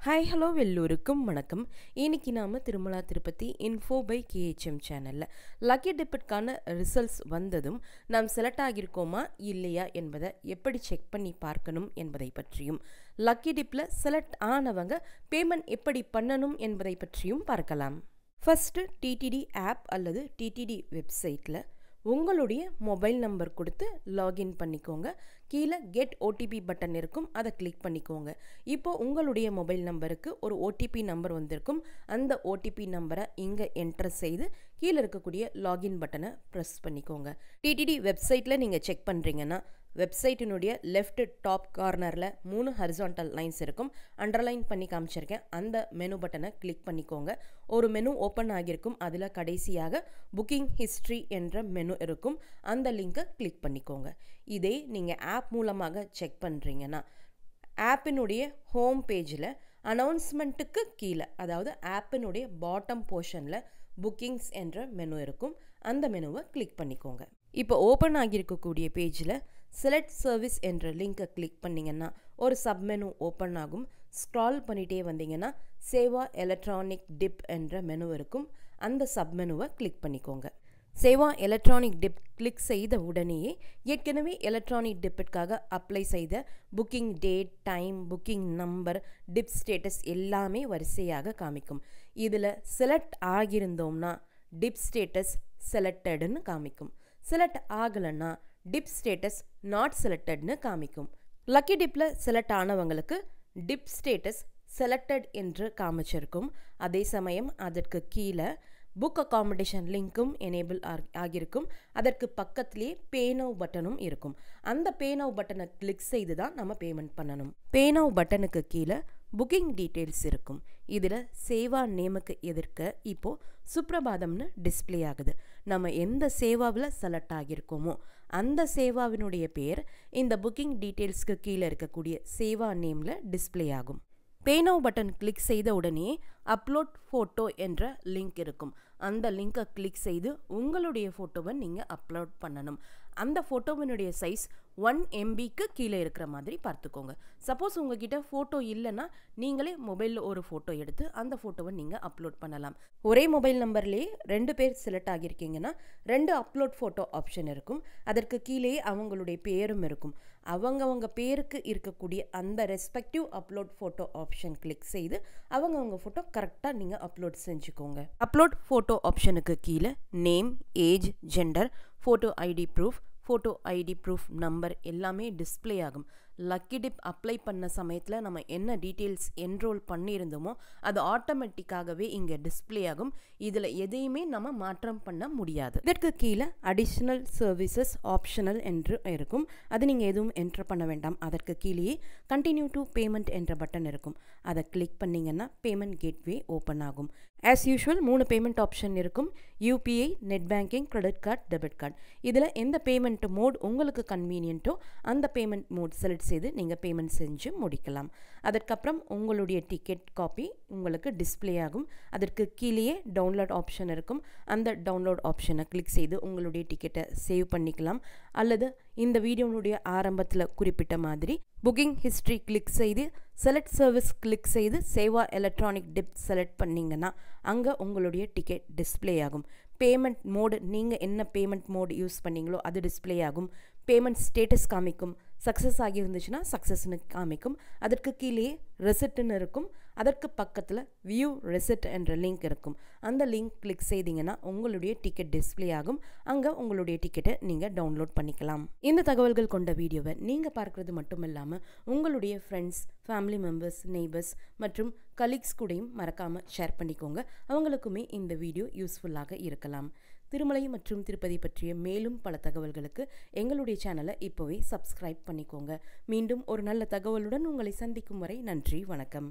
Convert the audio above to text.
Hi hello எல்லோருக்கும் வணக்கம். இன்னைக்கு நாம் Tirumala Tirupati info by KHM சேனலில் லக்கி டிப்பெட்கான ரிசல்ட்ஸ் வந்ததும் நாம் செலக்ட் ஆகியிருக்கோமா இல்லையா என்பதை எப்படி செக் பண்ணி பார்க்கணும் என்பதை பற்றியும், லக்கி டிப்பில் செலக்ட் ஆனவங்க பேமெண்ட் எப்படி பண்ணணும் என்பதை பற்றியும் பார்க்கலாம். ஃபஸ்ட்டு டிடிடி ஆப் அல்லது டிடிடி வெப்சைட்டில் உங்களுடைய மொபைல் நம்பர் கொடுத்து லாகின் பண்ணிக்கோங்க. கீழே கெட் ஓடிபி பட்டன் இருக்கும், அதை கிளிக் பண்ணிக்கோங்க. இப்போ உங்களுடைய மொபைல் நம்பருக்கு ஒரு ஓடிபி நம்பர் வந்திருக்கும். அந்த ஓடிபி நம்பரை இங்கே என்டர் செய்து கீழே இருக்கக்கூடிய லாகின் பட்டனை ப்ரெஸ் பண்ணிக்கோங்க. டிடிடி வெப்சைட்டில் நீங்கள் செக் பண்ணுறீங்கன்னா வெப்சைட்டினுடைய லெஃப்ட் டாப் கார்னரில் 3 ஹரிசான்டல் லைன்ஸ் இருக்கும். அண்டர்லைன் பண்ணி காமிச்சிருக்கேன். அந்த மெனு பட்டனை கிளிக் பண்ணிக்கோங்க. ஒரு மெனு ஓப்பன் ஆகியிருக்கும். அதில் கடைசியாக புக்கிங் ஹிஸ்ட்ரி என்ற மெனு இருக்கும். அந்த லிங்கை கிளிக் பண்ணிக்கோங்க. இதே நீங்கள் ஆப் மூலமாக செக் பண்ணுறீங்கன்னா ஆப்பினுடைய ஹோம் பேஜில் அனௌன்ஸ்மெண்ட்டுக்கு கீழே, அதாவது ஆப்பினுடைய பாட்டம் போர்ஷனில் புக்கிங்ஸ் என்ற மெனு இருக்கும். அந்த மெனுவை கிளிக் பண்ணிக்கோங்க. இப்போ ஓப்பன் ஆகியிருக்கக்கூடிய பேஜில் செலக்ட் சர்வீஸ் என்ற லிங்கை கிளிக் பண்ணிங்கன்னா ஒரு சப்மெனு ஓப்பன் ஆகும். ஸ்க்ரால் பண்ணிகிட்டே வந்தீங்கன்னா சேவா எலக்ட்ரானிக் டிப் என்ற மெனு இருக்கும். அந்த சப்மெனுவை கிளிக் பண்ணிக்கோங்க. சேவா எலக்ட்ரானிக் டிப் கிளிக் செய்த உடனேயே ஏற்கனவே எலக்ட்ரானிக் டிப்பிற்காக அப்ளை செய்த booking date, time, booking number, dip status எல்லாமே வரிசையாக காமிக்கும். இதில் செலக்ட் ஆகியிருந்தோம்னா டிப் ஸ்டேட்டஸ் செலக்டட்னு காமிக்கும். செலக்ட் ஆகலைன்னா டிப் ஸ்டேட்டஸ் நாட் செலக்டட்னு காமிக்கும். லக்கி டிப்பில் செலக்ட் ஆனவங்களுக்கு டிப் ஸ்டேட்டஸ் செலக்டட் என்று காமிச்சிருக்கும். அதே சமயம் அதற்கு கீழே புக் அகாமடேஷன் லிங்க்கும் எனேபிள் ஆகியிருக்கும். அதற்கு பக்கத்திலேயே பே நவ் பட்டனும் இருக்கும். அந்த பே நவ் பட்டனை கிளிக் செய்து தான் நம்ம பேமெண்ட் பண்ணணும். பே நவ் பட்டனுக்கு கீழே புக்கிங் டீட்டெயில்ஸ் இருக்கும். இதில் சேவா நேமுக்கு எதிர்க்க இப்போது சுப்ரபாதம்னு டிஸ்பிளே ஆகுது. நம்ம எந்த சேவாவில் செலக்ட் ஆகியிருக்கோமோ அந்த சேவாவினுடைய பேர் இந்த புக்கிங் டீட்டெயில்ஸ்க்கு கீழே இருக்கக்கூடிய சேவா நேமில் டிஸ்பிளே ஆகும். பே நவ் பட்டன் கிளிக் செய்த உடனே அப்லோட் ஃபோட்டோ என்ற லிங்க் இருக்கும். அந்த லிங்கை கிளிக் செய்து உங்களுடைய ஃபோட்டோவை நீங்கள் அப்லோட் பண்ணணும். அந்த ஃபோட்டோவினுடைய சைஸ் 1 MBக்கு கீழே இருக்கிற மாதிரி பார்த்துக்கோங்க. சப்போஸ் உங்ககிட்ட ஃபோட்டோ இல்லைன்னா நீங்களே மொபைலில் ஒரு ஃபோட்டோ எடுத்து அந்த ஃபோட்டோவை நீங்கள் அப்லோட் பண்ணலாம். ஒரே மொபைல் நம்பர்லேயே 2 பேர் செலக்ட் ஆகியிருக்கீங்கன்னா 2 அப்லோட் ஃபோட்டோ ஆப்ஷன் இருக்கும். அதற்கு கீழே அவங்களுடைய பேரும் இருக்கும். அவங்கவங்க பேருக்கு இருக்கக்கூடிய அந்த respective upload photo option click செய்து அவங்கவங்க ஃபோட்டோ கரெக்டாக நீங்கள் அப்லோட் செஞ்சுக்கோங்க. அப்லோட் ஃபோட்டோ ஆப்ஷனுக்கு கீழே name, age, gender, photo ID proof, photo ID proof number எல்லாமே டிஸ்பிளே ஆகும். லக்கி டிப் அப்ளை பண்ண சமயத்தில் நம்ம என்ன டீட்டெயில்ஸ் என்ரோல் பண்ணியிருந்தோமோ அது ஆட்டோமேட்டிக்காகவே இங்கே டிஸ்பிளே ஆகும். இதில் எதையுமே நம்ம மாற்றம் பண்ண முடியாது. இதற்கு கீழே அடிஷ்னல் சர்வீசஸ் ஆப்ஷனல் என்று இருக்கும். அது நீங்கள் எதுவும் என்டர் பண்ண வேண்டாம். அதற்கு கீழேயே கண்டினியூ டு பேமெண்ட் என்ற பட்டன் இருக்கும். அதை கிளிக் பண்ணிங்கன்னா பேமெண்ட் கேட்வே ஓப்பன் ஆகும். ஆஸ் யூஷுவல் 3 பேமெண்ட் ஆப்ஷன் இருக்கும். UPI, net banking, credit card, debit card. இதில் எந்த பேமெண்ட் மோட் உங்களுக்கு கன்வீனியன்ட்டோ அந்த பேமெண்ட் மோட் செலக்ட் செய்து நீங்கள் பேமெண்ட் செஞ்சு முடிக்கலாம். அதற்கப்புறம் உங்களுடைய டிக்கெட் காப்பி உங்களுக்கு டிஸ்பிளே ஆகும். அதற்கு கீழேயே டவுன்லோட் ஆப்ஷன் இருக்கும். அந்த டவுன்லோட் ஆப்ஷனை கிளிக் செய்து உங்களுடைய டிக்கெட்டை சேவ் பண்ணிக்கலாம். அல்லது இந்த வீடியோனுடைய ஆரம்பத்தில் குறிப்பிட்ட மாதிரி புக்கிங் ஹிஸ்ட்ரி கிளிக் செய்து செலக்ட் சர்வீஸ் கிளிக் செய்து சேவா எலக்ட்ரானிக் டிப் செலக்ட் பண்ணிங்கன்னா அங்கே உங்களுடைய டிக்கெட் டிஸ்பிளே ஆகும். பேமெண்ட் மோடு நீங்கள் என்ன பேமெண்ட் மோடு யூஸ் பண்ணீங்களோ அது டிஸ்பிளே ஆகும். பேமெண்ட் ஸ்டேட்டஸ் காமிக்கும். சக்ஸஸ் ஆகியிருந்துச்சுன்னா சக்ஸஸ்னு காமிக்கும். அதற்கு கீழே ரெசிப்ட்னு இருக்கும். அதற்கு பக்கத்தில் வியூ ரெசிப்ட் என்ற லிங்க் இருக்கும். அந்த லிங்க் கிளிக் செய்தீங்கன்னா உங்களுடைய டிக்கெட் டிஸ்பிளே ஆகும். அங்கே உங்களுடைய டிக்கெட்டை நீங்கள் டவுன்லோட் பண்ணிக்கலாம். இந்த தகவல்கள் கொண்ட வீடியோவை நீங்கள் பார்க்குறது மட்டும் இல்லாமல் உங்களுடைய ஃப்ரெண்ட்ஸ், ஃபேமிலி மெம்பர்ஸ், நெய்பர்ஸ் மற்றும் கலீக்ஸ் கூடயும் மறக்காமல் ஷேர் பண்ணிக்கோங்க. அவங்களுக்குமே இந்த வீடியோ யூஸ்ஃபுல்லாக இருக்கலாம். திருமலை மற்றும் திருப்பதி பற்றிய மேலும் பல தகவல்களுக்கு எங்களுடைய சேனலை இப்போவே சப்ஸ்கிரைப் பண்ணிக்கோங்க. மீண்டும் ஒரு நல்ல தகவலுடன் உங்களை சந்திக்கும் வரை நன்றி, வணக்கம்.